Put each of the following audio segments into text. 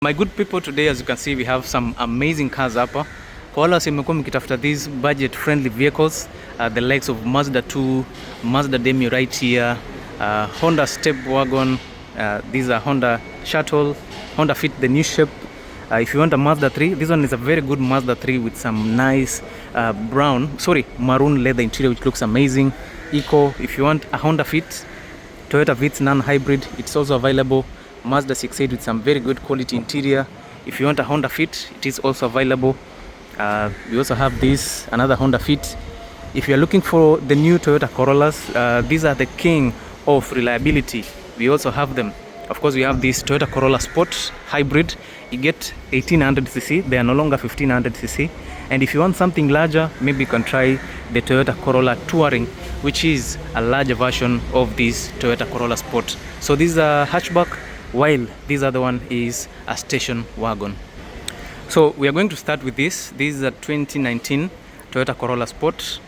My good people, today as you can see we have some amazing cars hapa. Kwa wale wasimekuwa mkitafuta these budget friendly vehicles, the likes of Mazda 2, Mazda Demio right here, Honda Step Wagon, these are Honda Shuttle, Honda Fit the new shape. If you want a Mazda 3, this one is a very good Mazda 3 with some nice maroon leather interior which looks amazing. Eco. If you want a Honda Fit, Toyota Vitz non-hybrid, it's also available. Mazda CX-8 with some very good quality interior. If you want a Honda Fit, it is also available. We also have this, another Honda Fit. If you are looking for the new Toyota Corollas, these are the king of reliability. We also have them. Of course, we have this Toyota Corolla Sport Hybrid. You get 1800cc. They are no longer 1500cc. And if you want something larger, maybe you can try the Toyota Corolla Touring, which is a larger version of this Toyota Corolla Sport. So these are hatchback, while this other one is a station wagon. So we are going to start with this. This is a 2019 Toyota Corolla Sport.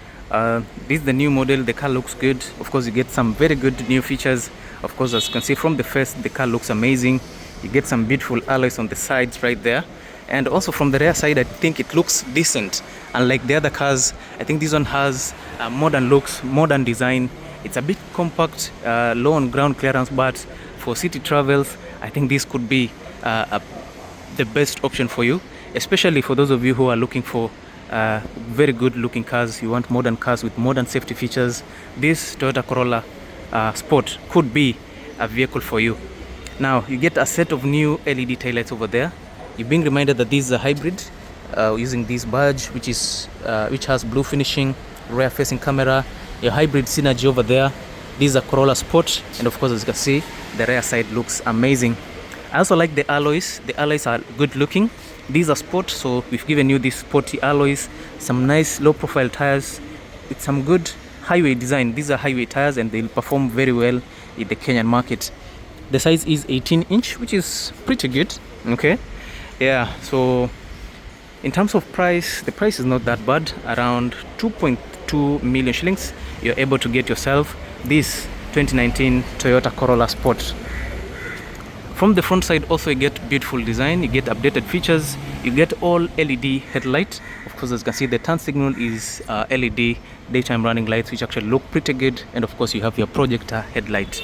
This is the new model. The car looks good. Of course, you get some very good new features. Of course, as you can see from the face, the car looks amazing. You get some beautiful alloys on the sides right there. And also from the rear side, I think it looks decent. Unlike the other cars, I think this one has modern looks, modern design. It's a bit compact, low on ground clearance, but for city travels, I think this could be the best option for you, especially for those of you who are looking for very good looking cars. You want modern cars with modern safety features. This Toyota Corolla Sport could be a vehicle for you. Now you get a set of new LED taillights over there. You're being reminded that this is a hybrid using this badge, which has blue finishing, rear facing camera, your hybrid synergy over there. This is a Corolla Sport, and of course, as you can see, the rear side looks amazing. I also like the alloys. The alloys are good looking. These are sport, so we've given you these sporty alloys, some nice low profile tires with some good highway design. These are highway tires and they'll perform very well in the Kenyan market. The size is 18-inch, which is pretty good. Okay, yeah, so in terms of price, the price is not that bad. Around 2.2 million shillings, you're able to get yourself this 2019 Toyota Corolla Sport. From the front side also, you get beautiful design, you get updated features, you get all LED headlight. Of course, as you can see, the turn signal is LED daytime running lights, which actually look pretty good. And of course, you have your projector headlight.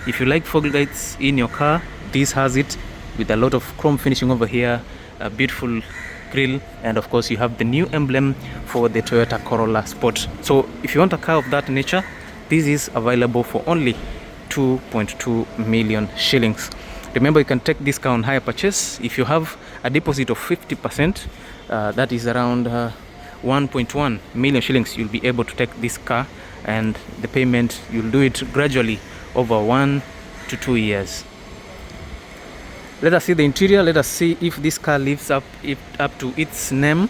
If you like fog lights in your car, this has it with a lot of chrome finishing over here, a beautiful grille, and of course you have the new emblem for the Toyota Corolla Sport. So if you want a car of that nature, this is available for only 2.2 million shillings. Remember, you can take this car on hire purchase. If you have a deposit of 50%, that is around 1.1 million shillings, you'll be able to take this car, and the payment, you'll do it gradually over 1 to 2 years. Let us see the interior. Let us see if this car lives up to its name,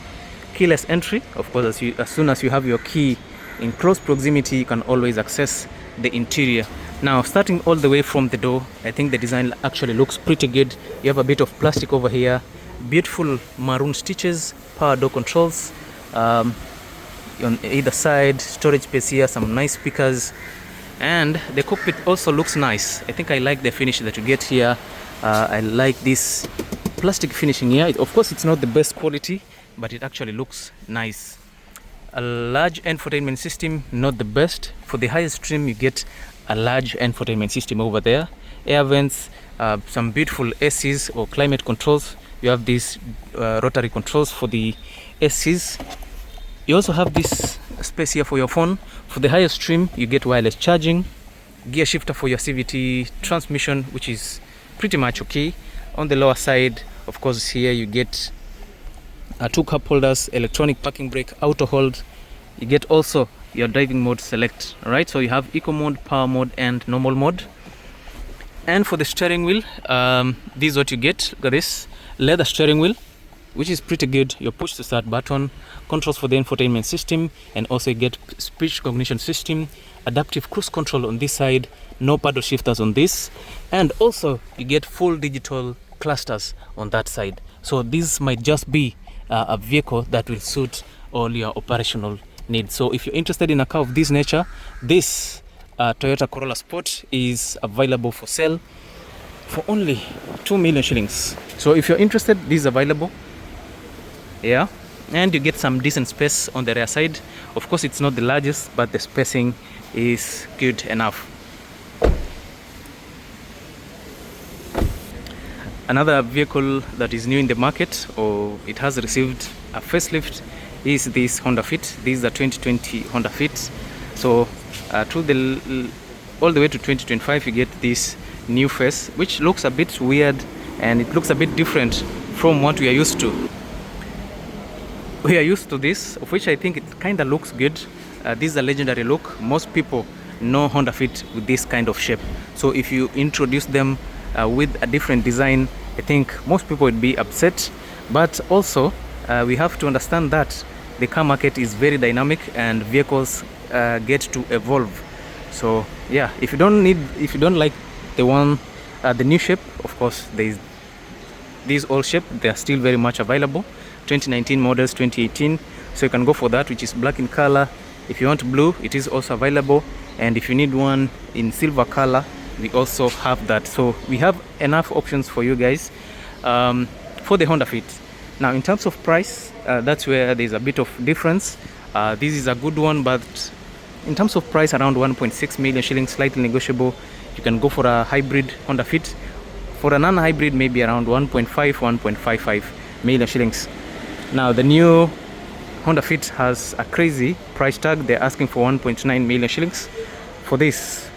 keyless entry. Of course, as soon as you have your key in close proximity, you can always access the interior. Now, starting all the way from the door, I think the design actually looks pretty good. You have a bit of plastic over here, beautiful maroon stitches, power door controls on either side, storage space here, some nice speakers, and the cockpit also looks nice. I think I like the finish that you get here. I like this plastic finishing here. Of course, it's not the best quality, but it actually looks nice. A large infotainment system, not the best. For the highest trim, you get a large infotainment system over there. Air vents, some beautiful ACs or climate controls. You have these rotary controls for the ACs. You also have this space here for your phone. For the highest trim, you get wireless charging, gear shifter for your CVT, transmission, which is pretty much okay. On the lower side, of course, here you get 2 cup holders, electronic parking brake, auto hold. You get also your driving mode select. All right, so you have eco mode, power mode, and normal mode. And for the steering wheel, this is what you get. Look at this leather steering wheel, which is pretty good. Your push to start button, controls for the infotainment system, and also you get speech recognition system, adaptive cruise control on this side, no paddle shifters on this, and also you get full digital clusters on that side. So this might just be a vehicle that will suit all your operational needs. So if you're interested in a car of this nature, this Toyota Corolla Sport is available for sale for only 2 million shillings. So if you're interested, this is available. Yeah, and you get some decent space on the rear side. Of course, it's not the largest, but the spacing is good enough. Another vehicle that is new in the market, or it has received a facelift, is this Honda Fit. This is the 2020 Honda Fit. So all the way to 2025, you get this new face, which looks a bit weird and it looks a bit different from what we are used to. We are used to this, of which I think it kind of looks good. This is a legendary look. Most people know Honda Fit with this kind of shape. So if you introduce them with a different design, I think most people would be upset. But also, we have to understand that the car market is very dynamic and vehicles get to evolve. So yeah, if you don't like the new shape, of course there is these old shape. They are still very much available. 2019 models, 2018. So you can go for that, which is black in color. If you want blue, it is also available. And if you need one in silver color, we also have that. So we have enough options for you guys for the Honda Fit. Now in terms of price, that's where there's a bit of difference. This is a good one, but in terms of price, around 1.6 million shillings, slightly negotiable. You can go for a hybrid Honda Fit. For a non-hybrid, maybe around 1.5, 1.55 million shillings. Now the new Honda Fit has a crazy price tag. They're asking for 1.9 million shillings for this.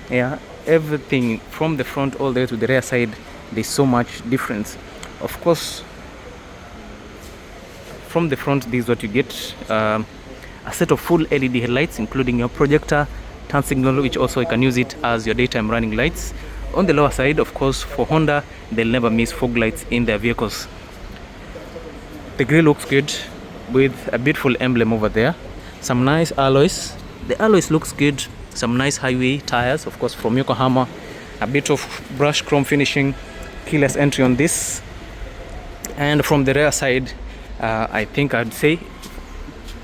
Yeah, everything from the front all the way to the rear side, there's so much difference. Of course, from the front, this is what you get. A set of full LED headlights, including your projector, turn signal, which also you can use it as your daytime running lights. On the lower side, of course, for Honda, they'll never miss fog lights in their vehicles. The grille looks good with a beautiful emblem over there. Some nice alloys. The alloys looks good. Some nice highway tires, of course, from Yokohama. A bit of brushed chrome finishing. Keyless entry on this. And from the rear side, I think I'd say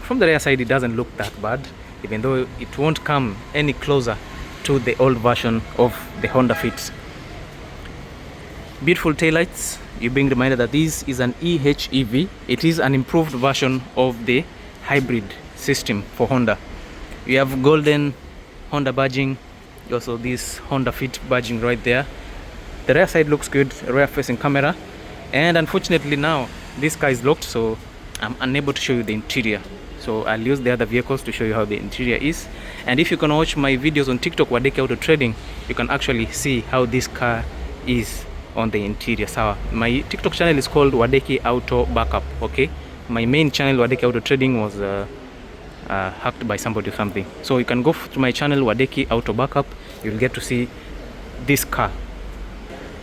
from the rear side it doesn't look that bad, even though it won't come any closer to the old version of the Honda Fit. Beautiful taillights. You're being reminded that this is an EHEV. It is an improved version of the hybrid system for Honda. You have golden Honda badging, also this Honda Fit badging right there. The rear side looks good, rear facing camera, and unfortunately now this car is locked, so I'm unable to show you the interior. So I'll use the other vehicles to show you how the interior is. And if you can watch my videos on TikTok, Wadeki Auto Trading, you can actually see how this car is on the interior. So my TikTok channel is called Wadeki Auto Backup. Okay, my main channel Wadeki Auto Trading was hacked by somebody or something. So you can go to my channel Wadeki Auto Backup. You'll get to see this car.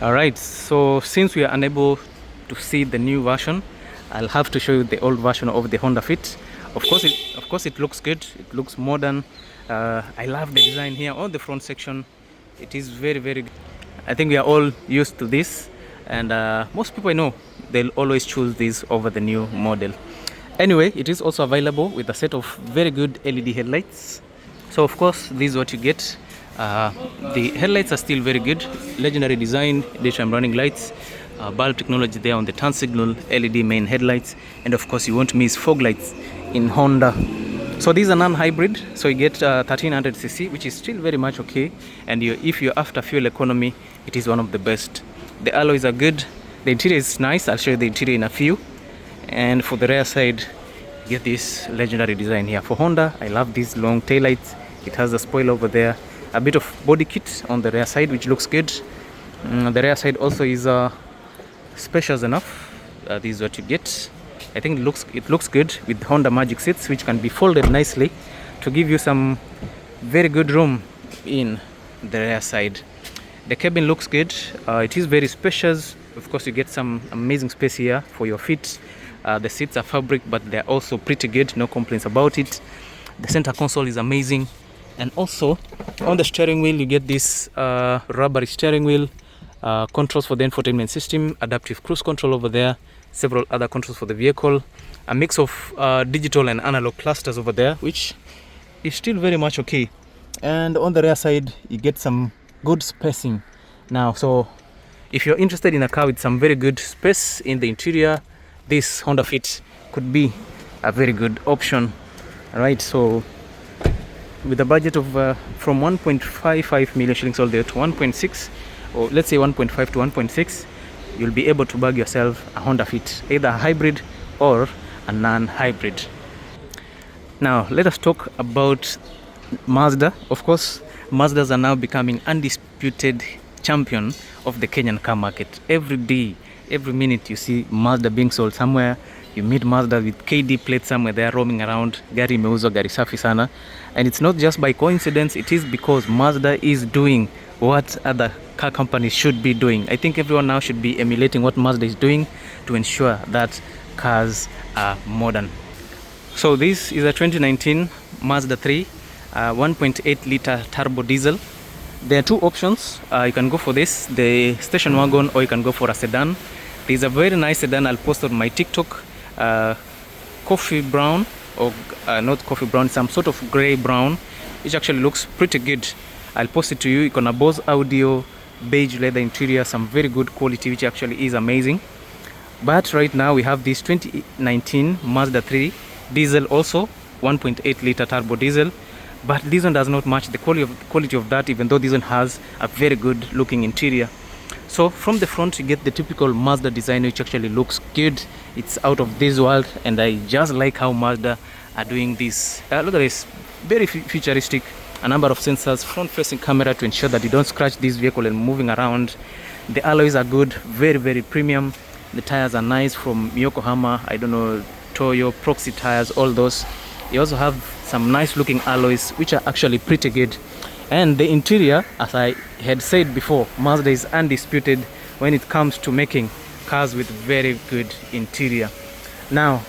Alright, so since we are unable to see the new version, I'll have to show you the old version of the Honda Fit. Of course it looks good. It looks modern. I love the design here on the front section. It is very, very good. I think we are all used to this, and most people I know, they'll always choose this over the new model. Anyway, it is also available with a set of very good LED headlights. So of course, this is what you get. The headlights are still very good. Legendary design, daytime running lights, bulb technology there on the turn signal, LED main headlights, and of course you won't miss fog lights in Honda. So these are non-hybrid, so you get 1300cc, which is still very much okay. And if you're after fuel economy, it is one of the best. The alloys are good. The interior is nice. I'll show you the interior in a few. And for the rear side, you get this legendary design here. For Honda, I love these long taillights. It has a spoiler over there. A bit of body kit on the rear side, which looks good. The rear side also is spacious enough. This is what you get. I think it looks good with Honda Magic seats, which can be folded nicely to give you some very good room in the rear side. The cabin looks good. It is very spacious. Of course, you get some amazing space here for your feet. The seats are fabric, but they're also pretty good. No complaints about it. The center console is amazing. And also on the steering wheel, you get this rubbery steering wheel, controls for the infotainment system, adaptive cruise control over there, several other controls for the vehicle, a mix of digital and analog clusters over there, which is still very much okay. And on the rear side, you get some good spacing now. So if you're interested in a car with some very good space in the interior, this Honda Fit could be a very good option. All right, so with a budget of from 1.55 million shillings all the way to 1.6, or let's say 1.5 to 1.6, you'll be able to bag yourself a Honda Fit, either a hybrid or a non-hybrid. Now let us talk about Mazda. Of course, Mazdas are now becoming undisputed champion of the Kenyan car market. Every day, every minute you see Mazda being sold somewhere. You meet Mazda with KD plates somewhere there roaming around. Gari imeuzwa, gari safi sana. And it's not just by coincidence, it is because Mazda is doing what other car companies should be doing. I think everyone now should be emulating what Mazda is doing to ensure that cars are modern. So this is a 2019 Mazda 3 1.8 liter turbo diesel. There are two options. You can go for this, the station wagon, or you can go for a sedan. There's a very nice sedan I'll post on my TikTok, coffee brown, or not coffee brown, some sort of gray brown, which actually looks pretty good. I'll post it to you. You can have Bose audio, beige leather interior, some very good quality, which actually is amazing. But right now we have this 2019 Mazda 3 diesel, also 1.8 liter turbo diesel, but this one does not match the quality of that, even though this one has a very good looking interior. So from the front you get the typical Mazda design, which actually looks good. It's out of this world, and I just like how Mazda are doing this. Look at this, very futuristic. A number of sensors, front facing camera to ensure that you don't scratch this vehicle and moving around. The alloys are good, very premium. The tires are nice from Yokohama, I don't know, Toyo, Proxy tires, all those. You also have some nice looking alloys, which are actually pretty good. And the interior, as I had said before, Mazda is undisputed when it comes to making cars with very good interior. Now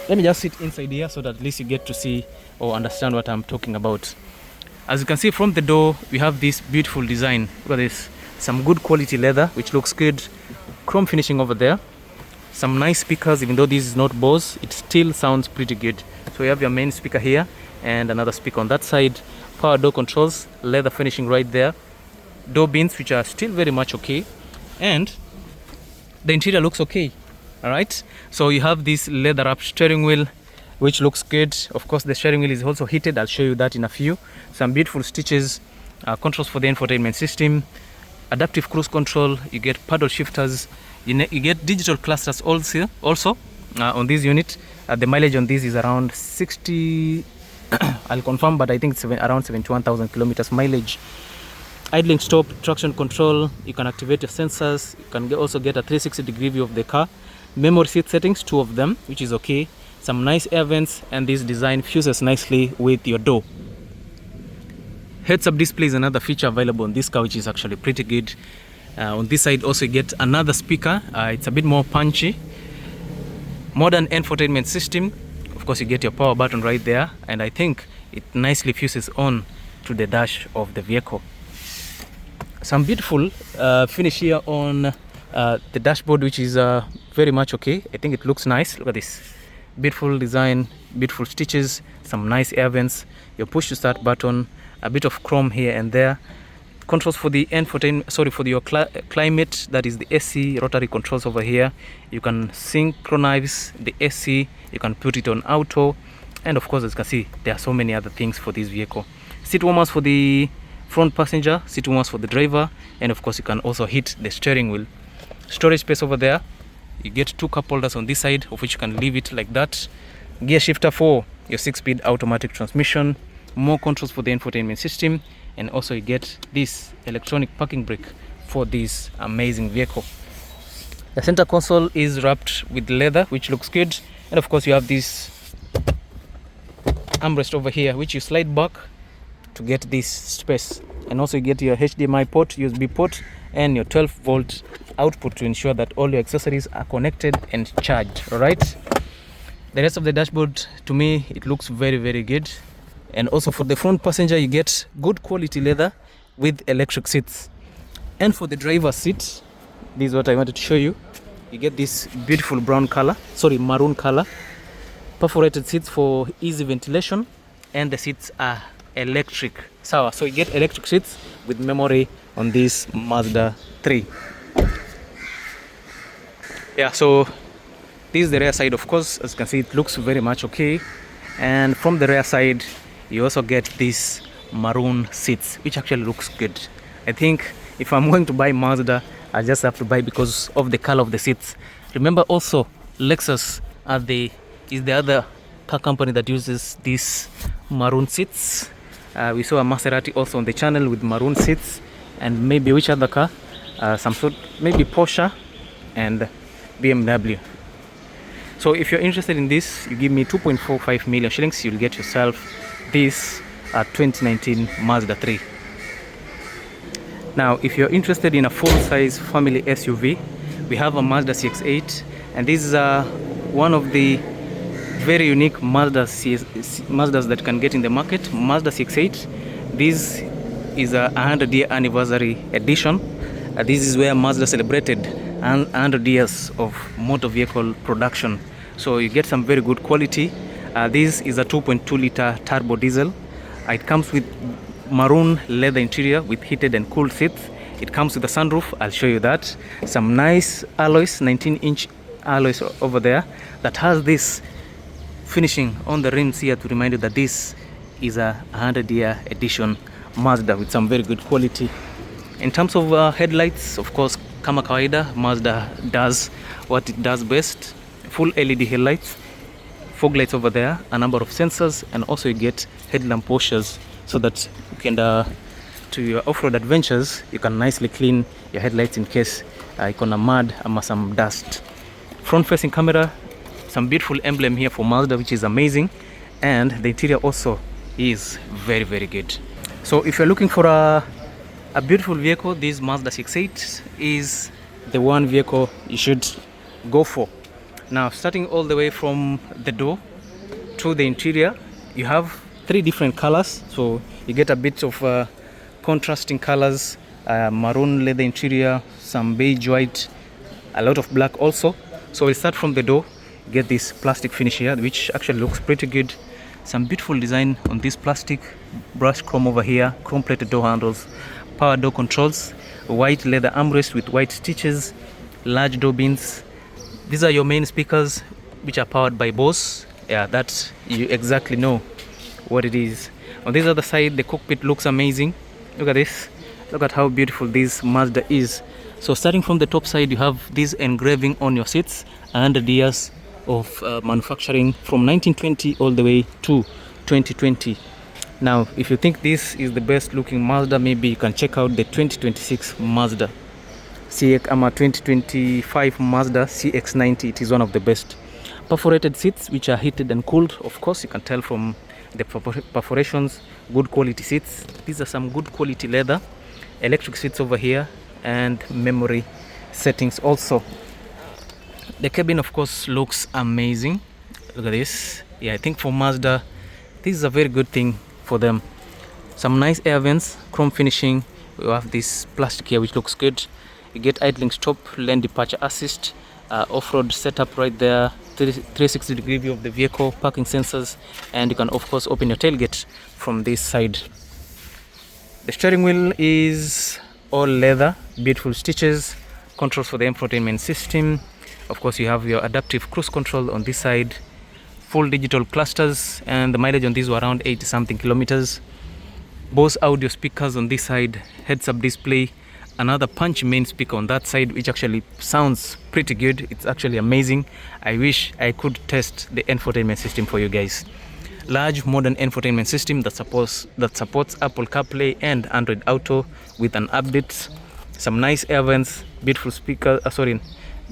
let me just sit inside here so that at least you get to see or understand what I'm talking about. As you can see from the door, we have this beautiful design. Look at this, some good quality leather, which looks good. Chrome finishing over there. Some nice speakers, even though this is not Bose, it still sounds pretty good. So you have your main speaker here and another speaker on that side. Power door controls, leather finishing right there. Door bins, which are still very much okay. And the interior looks okay. All right, so you have this leather wrapped steering wheel, which looks good. Of course, the steering wheel is also heated. I'll show you that in a few. Some beautiful stitches, controls for the infotainment system, adaptive cruise control. You get paddle shifters. You get digital clusters also on this unit. The mileage on this is around 60. I'll confirm, but I think it's around 71,000 kilometers mileage. Idling stop, traction control. You can activate your sensors. You can also get a 360-degree view of the car. Memory seat settings, 2 of them, which is okay. Some nice air vents, and this design fuses nicely with your door. Heads-up display is another feature available on this car, which is actually pretty good. On this side also you get another speaker. It's a bit more punchy. Modern infotainment system. Of course, you get your power button right there, and I think it nicely fuses on to the dash of the vehicle. Some beautiful finish here on the dashboard, which is very much okay. I think it looks nice. Look at this, beautiful design, beautiful stitches, some nice air vents, your push to start button, a bit of chrome here and there. Controls for the infotainment, for your climate, that is the AC, rotary controls over here. You can synchronize the AC, you can put it on auto, and of course, as you can see, there are so many other things for this vehicle. Seat warmers for the front passenger, seat warmers for the driver, and of course you can also hit the steering wheel. Storage space over there. You get 2 cup holders on this side, of which you can leave it like that. Gear shifter for your 6-speed automatic transmission. More controls for the infotainment system, and also you get this electronic parking brake for this amazing vehicle. The center console is wrapped with leather, which looks good, and of course you have this armrest over here, which you slide back to get this space, and also you get your HDMI port, USB port, and your 12-volt output to ensure that all your accessories are connected and charged. All right, the rest of the dashboard, to me, it looks very good. And also for the front passenger, you get good quality leather with electric seats. And for the driver's seat, this is what I wanted to show you. You get this beautiful maroon color, perforated seats for easy ventilation, and the seats are electric. So you get electric seats with memory on this Mazda 3. Yeah, so this is the rear side. Of course, as you can see, it looks very much okay. And from the rear side, you also get these maroon seats, which actually looks good. I think if I'm going to buy Mazda, I just have to buy because of the color of the seats. Remember also, Lexus is the other car company that uses these maroon seats. We saw a Maserati also on the channel with maroon seats, and maybe which other car? Some sort, maybe Porsche and BMW. So if you're interested in this, you give me 2.45 million shillings, you'll get yourself this 2019 Mazda 3. Now, if you're interested in a full-size family SUV, we have a Mazda CX-8, and this is one of the very unique Mazdas that can get in the market. Mazda CX-8. This is a 100-year anniversary edition. This is where Mazda celebrated 100 years of motor vehicle production. So you get some very good quality. This is a 2.2-liter turbo diesel. It comes with maroon leather interior with heated and cooled seats. It comes with a sunroof. I'll show you that. Some nice alloys, 19-inch alloys over there, that has this finishing on the rims here to remind you that this is a 100-year edition Mazda with some very good quality. In terms of headlights, of course, kama kawaida, Mazda does what it does best. Full LED headlights, fog lights over there, a number of sensors, and also you get headlamp washers so that you can to your off-road adventures, you can nicely clean your headlights in case ikona mud or some dust. Front-facing camera, some beautiful emblem here for Mazda, which is amazing, and the interior also is very, very good. So if you're looking for a beautiful vehicle, this Mazda CX-8 is the one vehicle you should go for. Now, starting all the way from the door to the interior, you have 3 different colors, so you get a bit of contrasting colors, maroon leather interior, some beige white, a lot of black also. So we'll start from the door. Get this plastic finish here, which actually looks pretty good. Some beautiful design on this plastic, brushed chrome over here, chrome plated door handles, power door controls, white leather armrest with white stitches, large door bins. These are your main speakers, which are powered by Bose. Yeah, that you exactly know what it is. On this other side, the cockpit looks amazing. Look at this. Look at how beautiful this Mazda is. So starting from the top side, you have this engraving on your seats, 100 years of manufacturing from 1920 all the way to 2020. Now, if you think this is the best looking Mazda, maybe you can check out the 2026 Mazda CX, 2025 Mazda CX-90. It is one of the best. Perforated seats, which are heated and cooled. Of course, you can tell from the perforations. Good quality seats. These are some good quality leather. Electric seats over here, and memory settings also. The cabin, of course, looks amazing. Look at this. Yeah, I think for Mazda, this is a very good thing for them. Some nice air vents, chrome finishing. We have this plastic here, which looks good. You get idling stop, lane departure assist, off-road setup right there, 360-degree view of the vehicle, parking sensors, and you can, of course, open your tailgate from this side. The steering wheel is all leather, beautiful stitches, controls for the infotainment system. Of course, you have your adaptive cruise control on this side, full digital clusters, and the mileage on these were around 80 something kilometers. Bose audio speakers on this side, heads-up display, another punch main speaker on that side, which actually sounds pretty good. It's actually amazing. I wish I could test the infotainment system for you guys. Large modern infotainment system that supports Apple CarPlay and Android Auto with an update. Some nice air vents, beautiful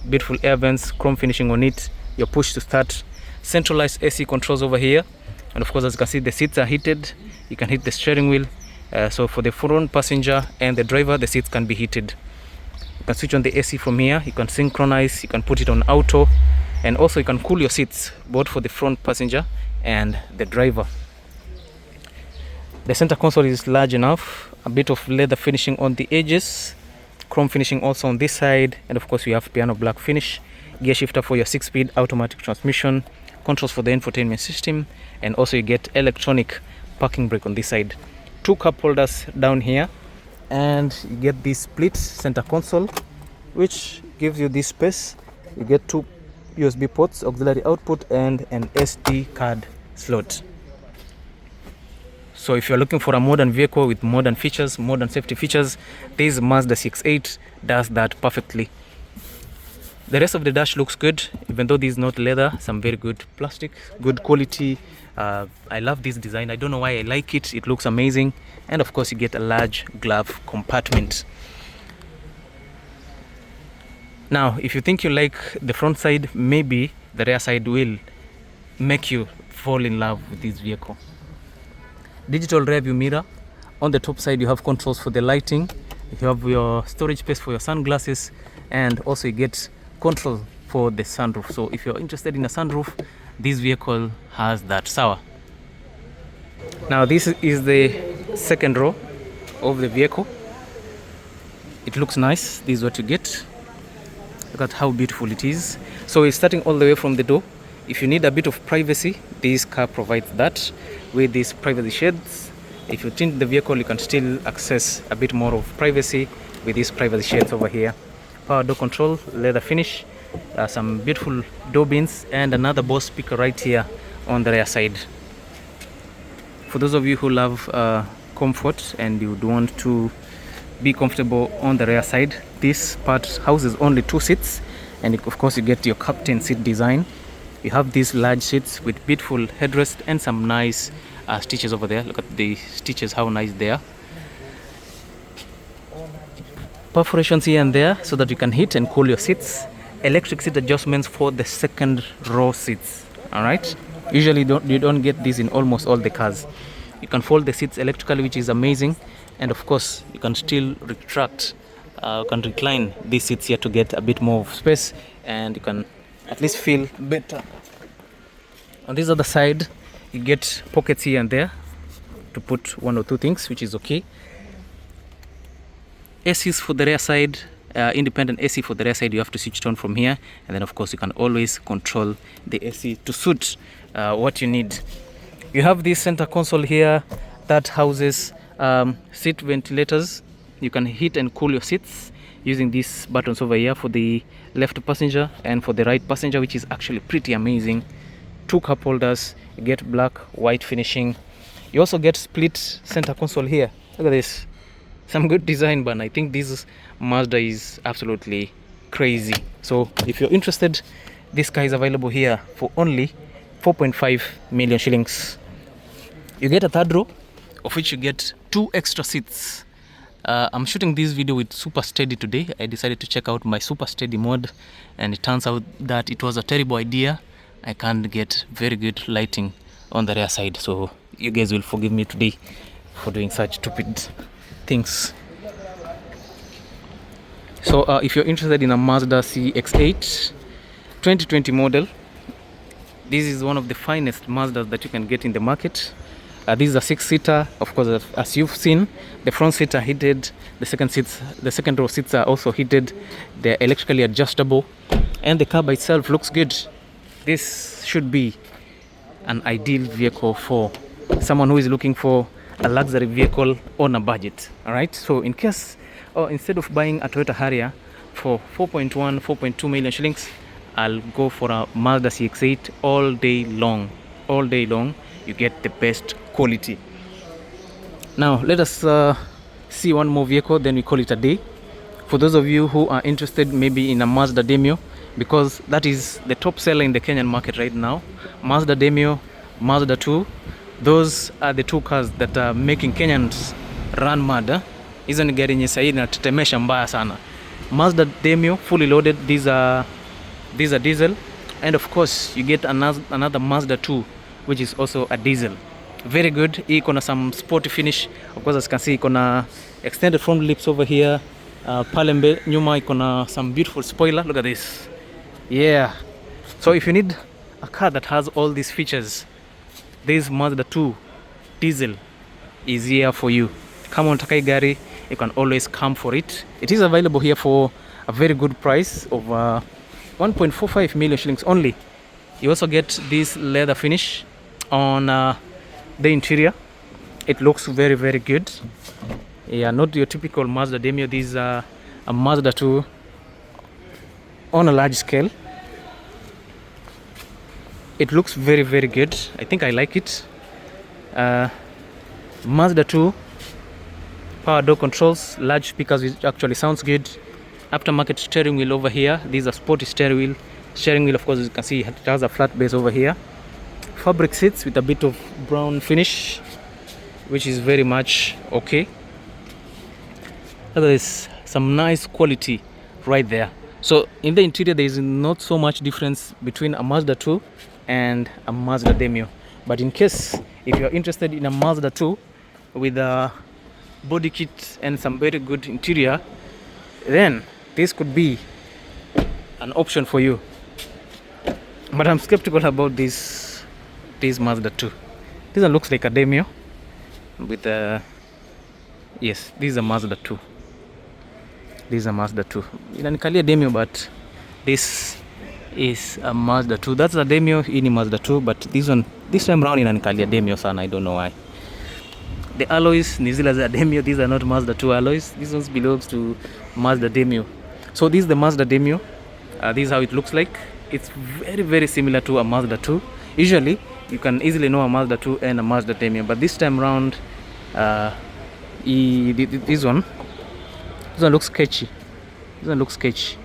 beautiful air vents, chrome finishing on it. Your push to start, centralized AC controls over here, and of course, as you can see, the seats are heated. You can hit the steering wheel. So for the front passenger and the driver, the seats can be heated. You can switch on the AC from here. You can synchronize. You can put it on auto, and also you can cool your seats both for the front passenger and the driver. The center console is large enough. A bit of leather finishing on the edges, chrome finishing also on this side, and of course you have piano black finish. Gear shifter for your 6-speed automatic transmission, controls for the infotainment system, and also you get electronic parking brake on this side. 2 cup holders down here, and you get this split center console, which gives you this space. You get 2 USB ports, auxiliary output, and an SD card slot. So if you're looking for a modern vehicle with modern features, modern safety features, this Mazda CX-8 does that perfectly. The rest of the dash looks good, even though this is not leather, some very good plastic, good quality. I love this design. I don't know why I like it. It looks amazing. And of course you get a large glove compartment. Now, if you think you like the front side, maybe the rear side will make you fall in love with this vehicle. Digital rear view mirror. On the top side you have controls for the lighting. You have your storage space for your sunglasses, and also you get control for the sunroof. So if you're interested in a sunroof, this vehicle has that. Sawa. Now this is the second row of the vehicle. It looks nice. This is what you get. Look at how beautiful it is. So we're starting all the way from the door. If you need a bit of privacy, this car provides that with these privacy shades. If you tint the vehicle, you can still access a bit more of privacy with these privacy shades over here. Power door control, leather finish, some beautiful door bins, and another Bose speaker right here on the rear side. For those of you who love comfort and you would want to be comfortable on the rear side, this part houses only 2 seats, and of course you get your captain seat design. You have these large seats with beautiful headrest and some nice stitches over there. Look at the stitches, how nice they are. Perforations here and there so that you can heat and cool your seats. Electric seat adjustments for the second row seats. Alright, usually you don't get this in almost all the cars. You can fold the seats electrically, which is amazing, and of course you can still retract, you can recline these seats here to get a bit more of space, and you can at least feel better. On this other side you get pockets here and there to put 1 or 2 things, which is okay. ACs for the rear side, independent AC for the rear side, you have to switch it on from here, and then of course you can always control the AC to suit what you need. You have this center console here that houses seat ventilators. You can heat and cool your seats using these buttons over here for the left passenger and for the right passenger, which is actually pretty amazing. 2 cup holders, you get black, white finishing. You also get split center console here. Look at this. Some good design, but I think this Mazda is absolutely crazy. So if you're interested, this car is available here for only 4.5 million shillings. You get a third row, of which you get 2 extra seats. I'm shooting this video with Super Steady today. I decided to check out my Super Steady mode, and it turns out that it was a terrible idea. I can't get very good lighting on the rear side, so you guys will forgive me today for doing such stupid things. So if you're interested in a Mazda CX-8 2020 model, this is one of the finest Mazdas that you can get in the market. This is a 6-seater. Of course, as you've seen, the front seats are heated, the second row seats are also heated, they're electrically adjustable, and the car by itself looks good. This should be an ideal vehicle for someone who is looking for a luxury vehicle on a budget. Alright, so in case, or instead of buying a Toyota Harrier for 4.2 million shillings, I'll go for a Mazda CX-8 all day long. All day long, you get the best quality. Now let us see one more vehicle, then we call it a day. For those of you who are interested maybe in a Mazda Demio, because that is the top seller in the Kenyan market right now. Mazda Demio, Mazda 2, those are the 2 cars that are making Kenyans run mad. Hizo ni gari yenye sasa inatetemesha mbaya sana. Mazda Demio fully loaded, these are diesel, and of course you get another Mazda 2 which is also a diesel. Very good. Hii iko na some sporty finish. Of course, as you can see, iko na extended front lips over here. Pale nyuma iko na some beautiful spoiler. Look at this. Yeah. So if you need a car that has all these features, this Mazda 2 diesel is here for you. Come on, Takai Gari, you can always come for it. It is available here for a very good price of 1.45 million shillings only. You also get this leather finish on the interior. It looks very, very good. Yeah, not your typical Mazda Demio. These are a Mazda 2 on a large scale. It looks very, very good. I think I like it. Mazda 2 power door controls, large speakers, which actually sounds good. Aftermarket steering wheel over here. These are sporty steering wheel. Steering wheel, of course, as you can see, it has a flat base over here. Fabric seats with a bit of brown finish, which is very much okay. Look at this, some nice quality right there. So in the interior, there is not so much difference between a Mazda 2 and a Mazda Demio. But in case if you are interested in a Mazda 2 with a body kit and some very good interior, then this could be an option for you. But I'm skeptical about this Mazda 2. This one looks like a Demio with a, yes, this is a Mazda 2. This is a Mazda 2. Inanikalia Demio, but this is a Mazda 2. That's a Demio, ini Mazda 2, but this one, this time round inanikalia Demio sana. I don't know why. The alloys, ni zile za Demio. These are not Mazda 2 alloys. This one belongs to Mazda Demio. So this is the Mazda Demio. This is how it looks like. It's very, very similar to a Mazda 2. Usually, you can easily know a Mazda 2 and a Mazda Demio, but this time round, this one looks sketchy. This one looks sketchy,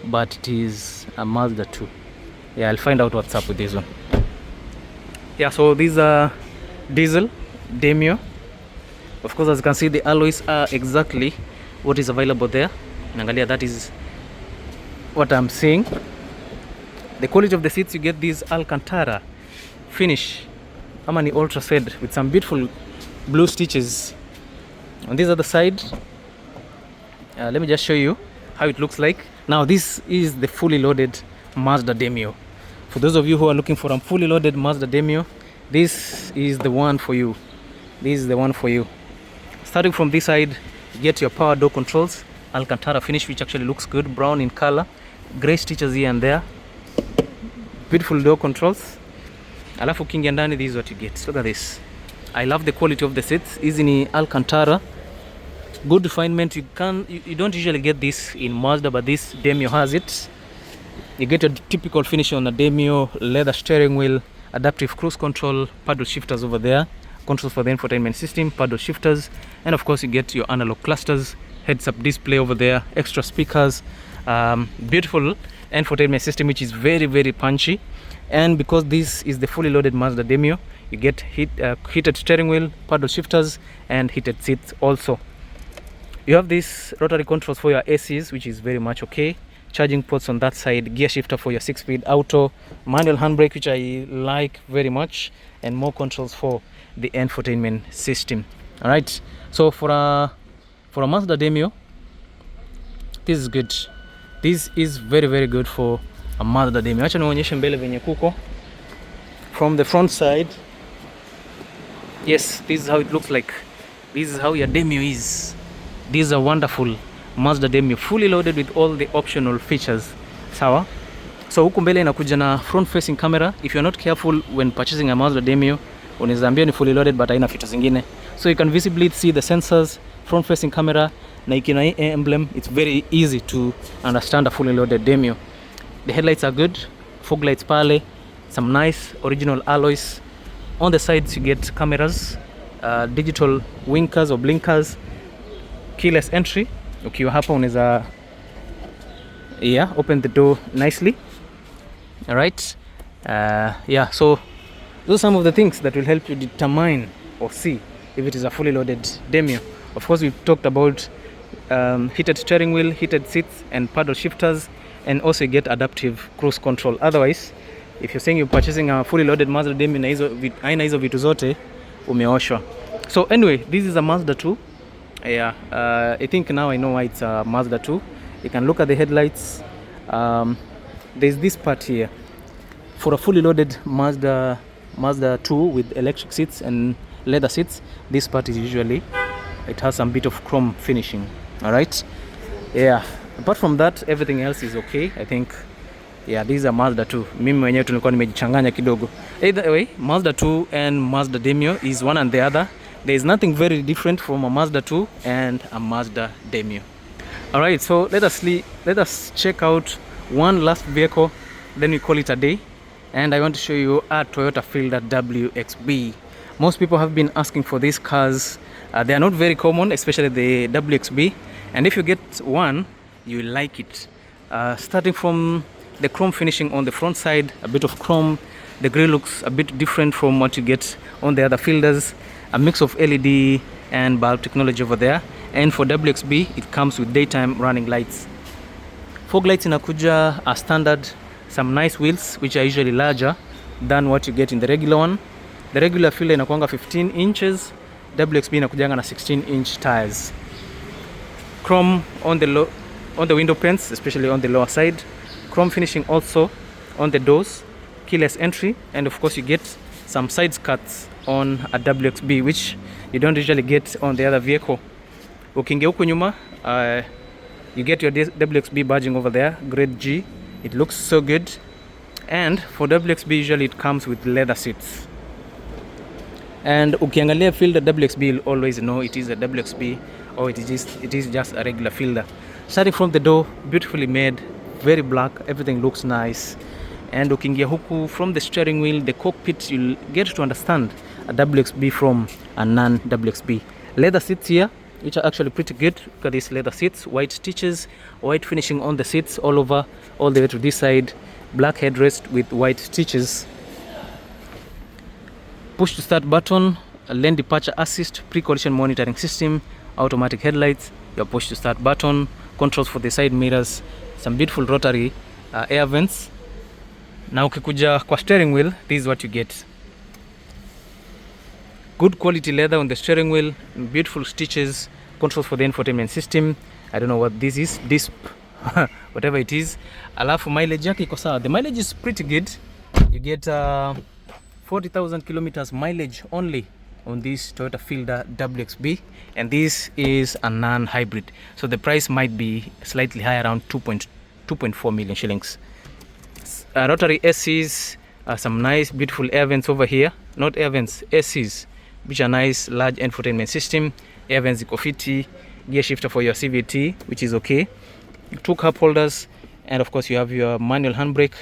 but it is a Mazda 2. Yeah, I'll find out what's up with this one. Yeah, so these are diesel Demio. Of course, as you can see, the alloys are exactly what is available there. Angalia, that is what I'm seeing. The quality of the seats, you get these Alcantara finish, Amani Ultra Suede, with some beautiful blue stitches on this other side. Let me just show you how it looks like. Now this is the fully loaded Mazda Demio. For those of you who are looking for a fully loaded Mazda Demio, this is the one for you. This is the one for you. Starting from this side, you get your power door controls, Alcantara finish, which actually looks good, brown in color, gray stitches here and there, beautiful door controls. Alafu ukiingia ndani, this is what you get. Look at this. I love the quality of the seats. Hizi ni Alcantara, good refinement. You don't usually get this in Mazda, but this Demio has it. You get a typical finish on a Demio, leather steering wheel, adaptive cruise control, paddle shifters over there, controls for the infotainment system, paddle shifters, and of course you get your analog clusters, heads-up display over there, extra speakers, beautiful infotainment system, which is very, very punchy. And because this is the fully loaded Mazda Demio, you get heated steering wheel, paddle shifters, and heated seats also. You have these rotary controls for your ACs, which is very much okay. Charging ports on that side, gear shifter for your 6-speed auto, manual handbrake, which I like very much, and more controls for the infotainment system. All right, so for a Mazda Demio, this is good. This is very, very good for a Mazda Demio. Acha nionyeshe mbele venye kuko from the front side. Yes, this is how it looks like. This is how your Demio is. This is a wonderful Mazda Demio, fully loaded with all the optional features. Sawa. So huku mbele inakuja na front facing camera. If you're not careful when purchasing a Mazda Demio, unaweza ambia ni fully loaded but haina features zingine. So you can visibly see the sensors, front facing camera, na ikina hii emblem. It's very easy to understand a fully loaded Demio. The headlights are good, fog lights pale, some nice original alloys. On the sides you get cameras, digital winkers or blinkers, keyless entry. Ukiwa hapa unaweza open the door nicely. All right. So those are some of the things that will help you determine or see if it is a fully loaded Demio. Of course, we've talked about heated steering wheel, heated seats, and paddle shifters, and also you get adaptive cruise control. Otherwise, if you're saying you're purchasing a fully loaded Mazda Demio na aina hizo vitu zote, umeoshwa. So anyway, this is a Mazda 2. I think now I know why it's a Mazda 2. You can look at the headlights. There's this part here. For a fully loaded Mazda 2 with electric seats and leather seats, this part is usually, it has some bit of chrome finishing. Alright? Apart from that, everything else is okay. I think, this is a Mazda 2. Mimi mwenyewe tulikuwa nimejichanganya kidogo. Either way, Mazda 2 and Mazda Demio is one and the other. There is nothing very different from a Mazda 2 and a Mazda Demio. Alright, so let us check out one last vehicle, then we call it a day. And I want to show you a Toyota Fielder WXB. Most people have been asking for these cars. They are not very common, especially the WXB. And if you get one, you will like it. Starting from the chrome finishing on the front side, a bit of chrome. The grille looks a bit different from what you get on the other Fielders. A mix of LED and bulb technology over there. And for WXB, it comes with daytime running lights. Fog lights inakuja are standard. Some nice wheels, which are usually larger than what you get in the regular one. The regular Fielder inakuanga 15 inches. WXB inakujanga na 16-inch tires. Chrome on the window panes, especially on the lower side. Chrome finishing also on the doors. Keyless entry, and of course you get some side skirts on a WXB, which you don't usually get on the other vehicle. Ukiingia huku nyuma, you get your WXB badging over there, grade G. It looks so good. And for WXB, usually it comes with leather seats. And ukiangalia Fielder WXB, you'll always know it is a WXB or it is just a regular Fielder. Starting from the door, beautifully made, very black, everything looks nice. And ukiingia huku from the steering wheel, the cockpit, you'll get to understand a WXB from a non-WXB. Leather seats here, which are actually pretty good. Look at these leather seats, white stitches, white finishing on the seats all over, all the way to this side. Black headrest with white stitches. Push to start button, lane departure assist, pre-collision monitoring system, automatic headlights, your push to start button, controls for the side mirrors, some beautiful rotary air vents. Now ukikuja kwa steering wheel, this is what you get. Good quality leather on the steering wheel, beautiful stitches, controls for the infotainment system. I don't know what this is, DISP, whatever it is. Alafu mileage yake iko sawa. The mileage is pretty good. You get 40,000 kilometers mileage only on this Toyota Fielder WXB, and this is a non-hybrid, so the price might be slightly higher, around 2.4 million shillings. Rotary SCs, some nice beautiful air vents over here, not air vents, SCs, which are nice, large infotainment system. Air vents iko fiti, gear shifter for your CVT, which is okay. 2 cup holders, and of course you have your manual handbrake,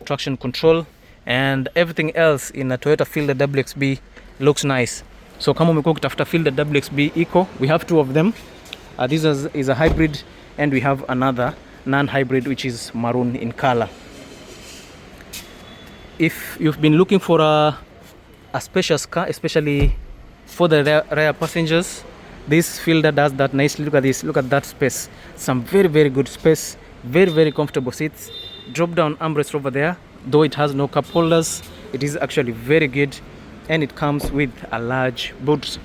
traction control, and everything else in a Toyota Fielder WXB looks nice. So kama umekuwa ukitafuta Fielder WXB iko, we have 2 of them. This is a hybrid, and we have another non-hybrid, which is maroon in color. If you've been looking for a spacious car, especially for the rear passengers, this Fielder does that nicely. Look at this, look at that space. Some very good space, very comfortable seats. Drop down armrest over there. Though it has no cup holders, it is actually very good, and it comes with a large boot.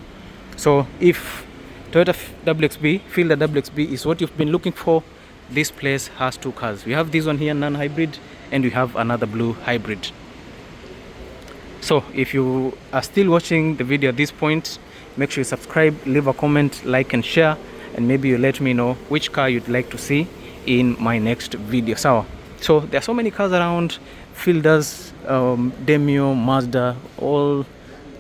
So if Toyota WXB, Fielder WXB is what you've been looking for, this place has 2 cars. We have this one here, non-hybrid, and we have another blue hybrid. So if you are still watching the video at this point, make sure you subscribe, leave a comment, like and share, and maybe you let me know which car you'd like to see in my next video. So there are so many cars around, Fielders, Demio, Mazda, all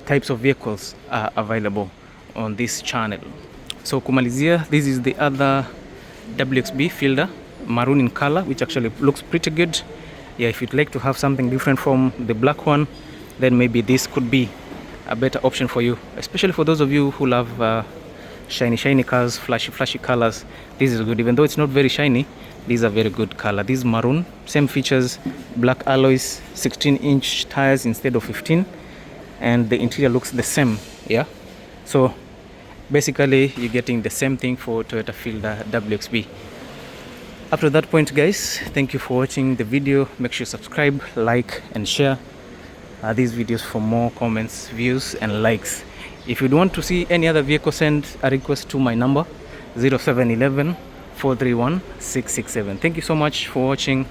types of vehicles are available on this channel. So kumalizia, this is the other WXB Fielder, maroon in color, which actually looks pretty good. Yeah, if you'd like to have something different from the black one, then maybe this could be a better option for you, especially for those of you who love shiny cars, flashy colors. This is good. Even though it's not very shiny, these are very good color. This maroon, same features, black alloys, 16-inch tires instead of 15, and the interior looks the same. Yeah, so basically you're getting the same thing for Toyota Fielder WXB. Up to that point, guys, thank you for watching the video. Make sure you subscribe, like and share these videos for more comments, views and likes. If you'd want to see any other vehicle, send a request to my number 0711 431 667. Thank you so much for watching.